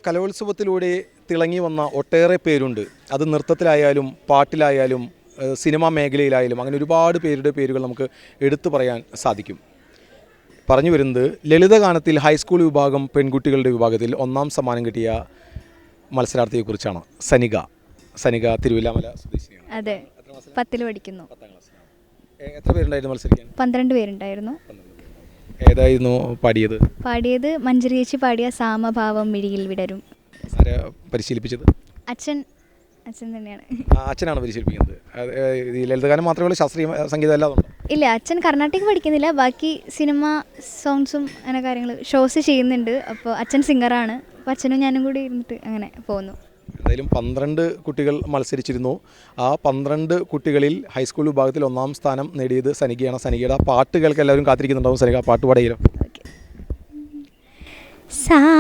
കലോത്സവത്തിലൂടെ തിളങ്ങി വന്ന ഒട്ടേറെ പേരുണ്ട്. അത് നൃത്തത്തിലായാലും പാട്ടിലായാലും സിനിമാ മേഖലയിലായാലും അങ്ങനെ ഒരുപാട് പേരുടെ പേരുകൾ നമുക്ക് എടുത്തു പറയാൻ സാധിക്കും. പറഞ്ഞു വരുന്നത് ലളിതഗാനത്തിൽ ഹൈസ്കൂൾ വിഭാഗം പെൺകുട്ടികളുടെ വിഭാഗത്തിൽ ഒന്നാം സമ്മാനം കിട്ടിയ മത്സരാർത്ഥിയെക്കുറിച്ചാണ്. സനിക തിരുവില്ലാമല സ്വദേശിനിയാണ്. അതെ, 10ൽ പഠിക്കുന്നു. എത്ര പേരുണ്ടായിരുന്നു മത്സരിക്കാൻ? 12 പേരുണ്ടായിരുന്നു. ഏതായിരുന്നു പാടിയത്? മഞ്ജരി ചേച്ചി പാടിയ സാമഭാവം മിഴിയിൽ വിടരും. ആരാ പരിശീലിപ്പിച്ചത്? അച്ഛൻ തന്നെയാണ്. അച്ഛനാണ് പരിശീലിപ്പിക്കുന്നത്. ഈ ലളിതഗാനം മാത്രമേ ഉള്ളൂ, ശാസ്ത്രീയ സംഗീതം അല്ലാതെ? ഇല്ല, അച്ഛൻ കർണാട്ടിക് പഠിക്കുന്നില്ല, ബാക്കി സിനിമ സോങ്സും അങ്ങനെ കാര്യങ്ങൾ ഷോസ് ചെയ്യുന്നുണ്ട്. അപ്പോൾ അച്ഛൻ സിംഗറാണ്. അപ്പോൾ അച്ഛനും ഞാനും കൂടി ഇരുന്നിട്ട് അങ്ങനെ പോകുന്നു. എന്തായാലും 12 കുട്ടികൾ മത്സരിച്ചിരുന്നു. ആ 12 കുട്ടികളിൽ ഹൈസ്കൂൾ വിഭാഗത്തിൽ ഒന്നാം സ്ഥാനം നേടിയത് സനികയാണ്. സനികയുടെ പാട്ടുകൾക്ക് എല്ലാവരും കാത്തിരിക്കുന്നുണ്ടാവും. സനിക പാട്ട് പാടിയാലോ? സാമഭാവം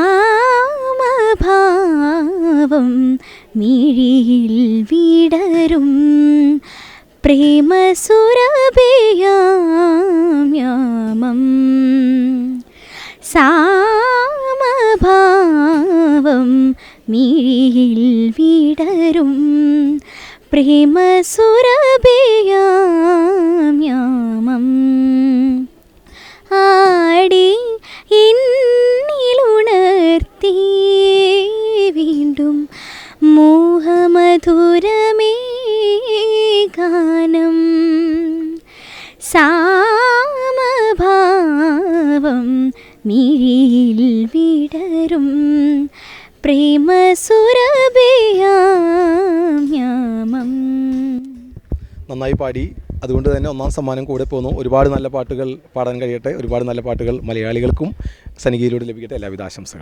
മിഴിയിൽ വിടരും പ്രേമസുരഭിയാമ്യാമം. സാമഭാവം മിഴിയിൽ വിടരും പ്രേമസുരഭിയാമ്യാമം. ആടി എന്നിലുണർത്തി വീണ്ടും മോഹമധുരമേ ഗാനം. സാമഭാവം മിഴിയിൽ വിടരും പ്രേമസുരഭിയാമ്യാമം. നന്നായി പാടി. അതുകൊണ്ട് തന്നെ ഒന്നാം സമ്മാനം കൂടെ പോന്നു. ഒരുപാട് നല്ല പാട്ടുകൾ പാടാൻ കഴിയട്ടെ. ഒരുപാട് നല്ല പാട്ടുകൾ മലയാളികൾക്കും സനികയിലൂടെ ലഭിക്കട്ടെ. എല്ലാവിധ ആശംസകളും.